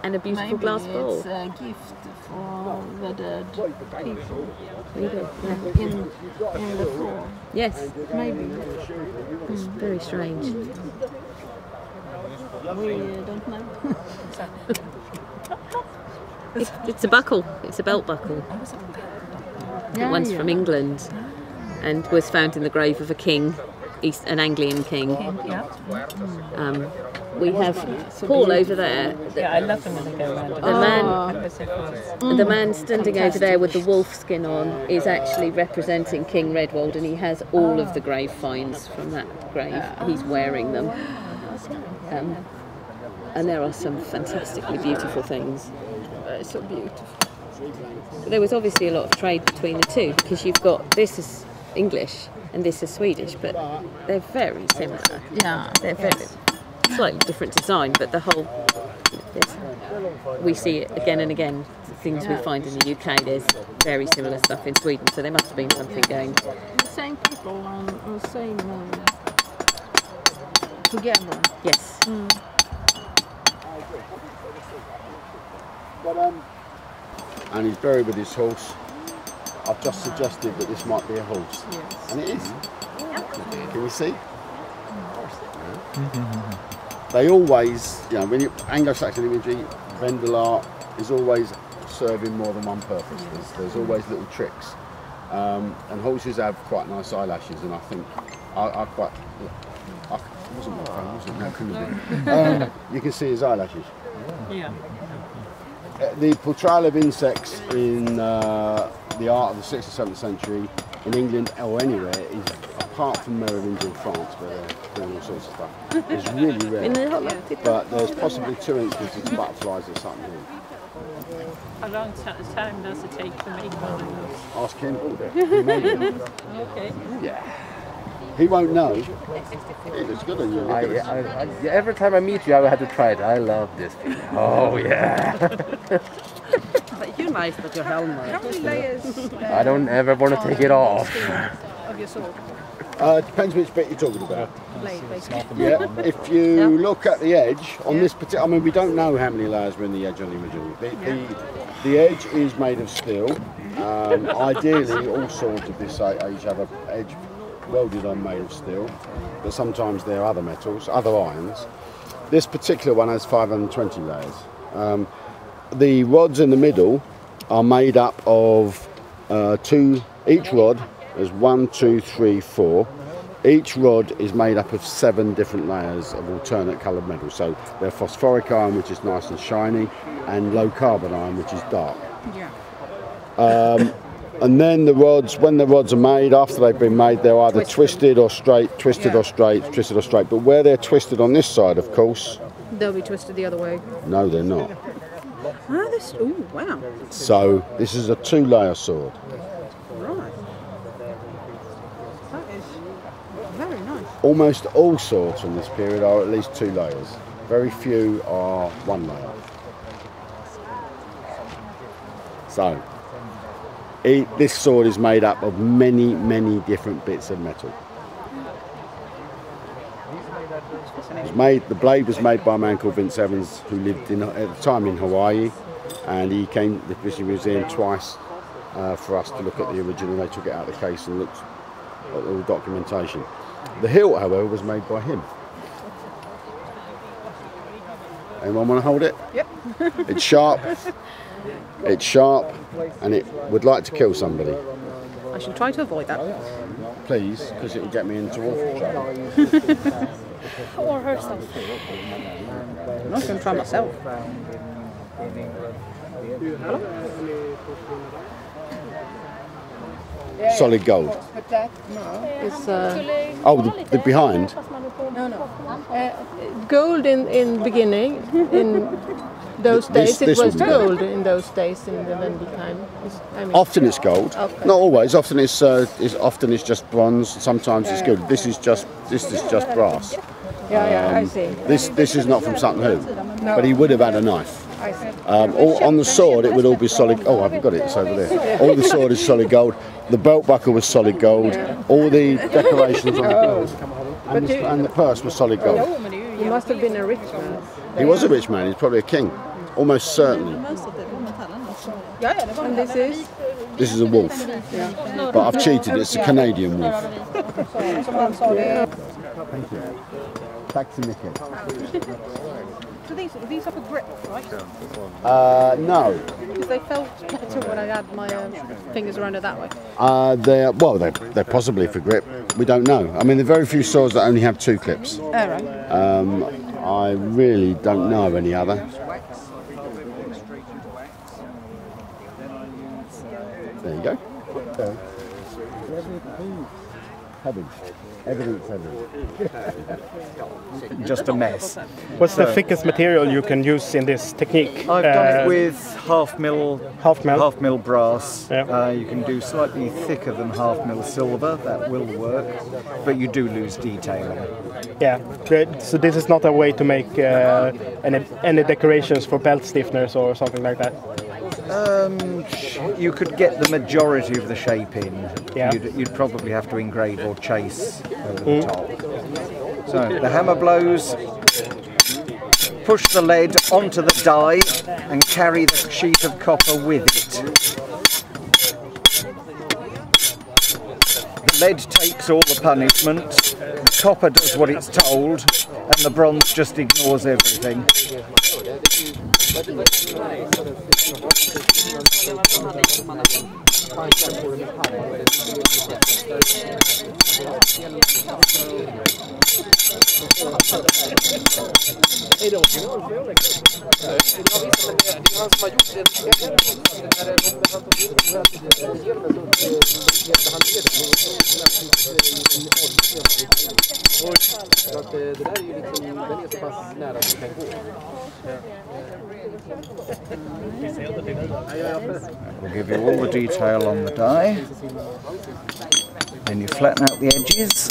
And a beautiful glass bowl. It's a gift for the dead people. Maybe, yeah. In the floor. Yes. Maybe. It's very strange. We don't know. It's a buckle. It's a belt buckle. Yeah, One's from England and was found in the grave of a king, an Anglian king. We have Paul over there. Yeah, I love them when they go around. The man standing over there with the wolf skin on is actually representing King Redwold, and he has all of the grave finds from that grave. He's wearing them. And there are some fantastically beautiful things. So beautiful. There was obviously a lot of trade between the two, because you've got, this is English and this is Swedish, but they're very similar. Yeah. They're very slightly different design, but the whole, we see it again and again. The things we find in the UK, there's very similar stuff in Sweden, so there must have been something going. Same people or same together. Yes. And he's buried with his horse. I've just suggested that this might be a horse. Yes. And it is. Can you see? They always, you know, when you Anglo-Saxon imagery, Vendel art is always serving more than one purpose. There's always little tricks. And horses have quite nice eyelashes, and I think I quite. It wasn't my phone, was it? No, couldn't have been. You can see his eyelashes. Yeah. The portrayal of insects in the art of the 6th or 7th century in England or anywhere is, apart from Merovingian in France, where they're doing all sorts of stuff, is really rare. But there's possibly 2 instances of butterflies or something here. How long time does it take to make one of those? Ask him. He made it. Okay. Yeah. He won't know. It looks good on you. Every time I meet you, I have to try it. I love this feeling. Oh, yeah. But you nice with your helmet. How many layers? I don't ever want to take it off. Of your sword? Depends which bit you're talking about. Blade, basically. Yeah, if you look at the edge, on this particular, I mean, we don't know how many layers are in the edge on the imagery. The edge is made of steel. Ideally, all swords of this age have an edge welded on made of steel, but sometimes there are other metals, other irons. This particular one has 520 layers. The rods in the middle are made up of each rod is 1, 2, 3, 4. Each rod is made up of 7 different layers of alternate coloured metal. So they're phosphoric iron, which is nice and shiny, and low carbon iron, which is dark. Yeah. And then the rods, when the rods are made, after they've been made, they're either twisted or straight, twisted or straight, twisted or straight. But where they're twisted on this side, of course... They'll be twisted the other way. No, they're not. Oh, wow. So this is a 2-layer sword. Right. That is very nice. Almost all swords from this period are at least 2 layers. Very few are 1 layer. So... this sword is made up of many, many different bits of metal. The blade was made by a man called Vince Evans, who lived at the time in Hawaii, and he came to the British Museum twice for us to look at the original. They took it out of the case and looked at all the documentation. The hilt, however, was made by him. Anyone want to hold it? Yep. It's sharp. It's sharp, and it would like to kill somebody. I shall try to avoid that. Please, because it will get me into awful trouble. Or herself. I'm not going to try myself. Solid gold. It's the behind. no. Gold in beginning. In those days, This it was would be gold in those days in the Vendel time. Often it's gold. Okay. Not always. Often it's just bronze. Sometimes it's gold. This is just brass. I see. This is not from Sutton Hoo, but he would have had a knife. I see. On the sword, it would all be solid. Oh, I haven't got it. It's over there. All the sword is solid gold. The belt buckle was solid gold. All the decorations on the belt and the purse was solid gold. He must have been a rich man. He was a rich man. He's probably a king, almost certainly. And this is? This is a wolf, but I've cheated. It's a Canadian wolf. Thank you. Tack så mycket. So these are for grip, right? No. Because they felt better when I had my fingers around it that way. They're possibly for grip. We don't know. I mean, there are very few saws that only have 2 clips. Oh, right. I really don't know of any other. There you go. Everything's heavy. Just a mess. What's the thickest material you can use in this technique? I've done it with half mil brass. Yeah. You can do slightly thicker than half mil silver. That will work, but you do lose detail. Yeah. So this is not a way to make any decorations for belt stiffeners or something like that. You could get the majority of the shape in. Yeah. You'd probably have to engrave or chase over the top. So the hammer blows, push the lead onto the die and carry the sheet of copper with it. The lead takes all the punishment, the copper does what it's told, and the bronze just ignores everything. We'll give you all the detail on the die. Then you flatten out the edges.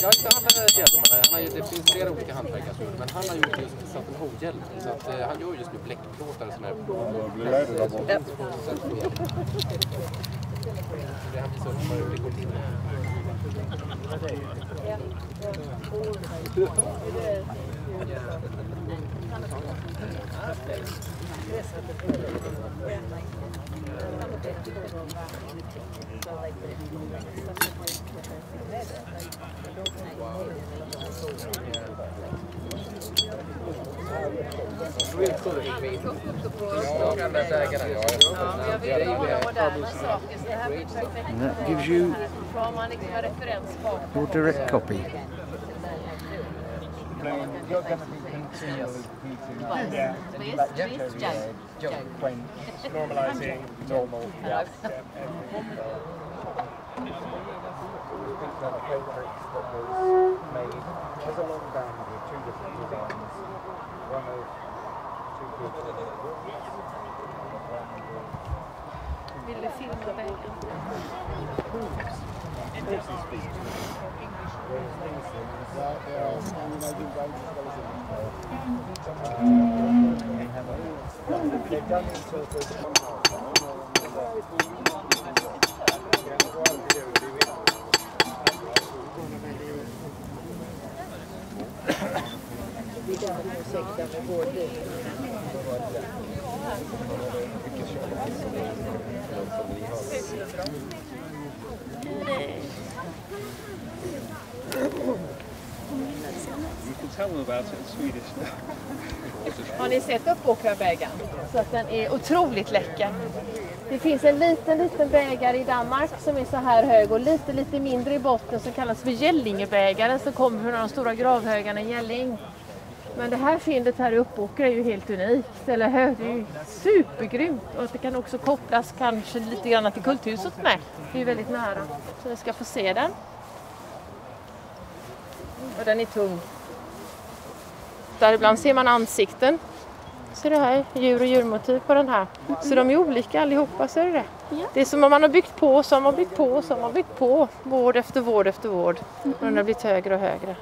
Jag inte han hjälmarna, det finns flera olika hantverkarsord, men han har gjort just satt en hovhjälm, så att han gör just nu bläckplåtar som är det han visar upp hur det går till. And that gives you your direct copy. Normalizing normal. Vill du filma vägen? Har ni sett Uppåkra bägaren? Så att den är otroligt läcker. Det finns en liten bägare i Danmark som är så här hög och lite mindre i botten som kallas för gällingebägaren, som kommer från de stora gravhögarna i Gälling. Men det här fyndet här i Uppåkra är ju helt unikt, eller hur? Det är ju supergrymt, och att det kan också kopplas kanske lite grann till kulthuset med. Det är ju väldigt nära, så ni ska få se den. Och den är tung. Där ibland ser man ansikten Så det här är djur och djurmotiv på den här. Så de är olika allihopa, ser du det? Det är som om man har byggt på, som har byggt på, som har byggt på. Vård efter vård efter vård. Och den har blivit högre och högre.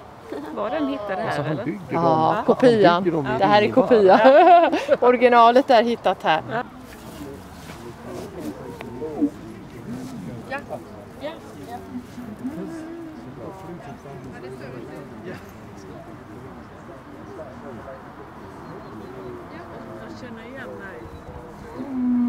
Var den hittade här eller? Ja, kopian. Det här är kopia. Originalet är hittat här. Jag känner igen mig.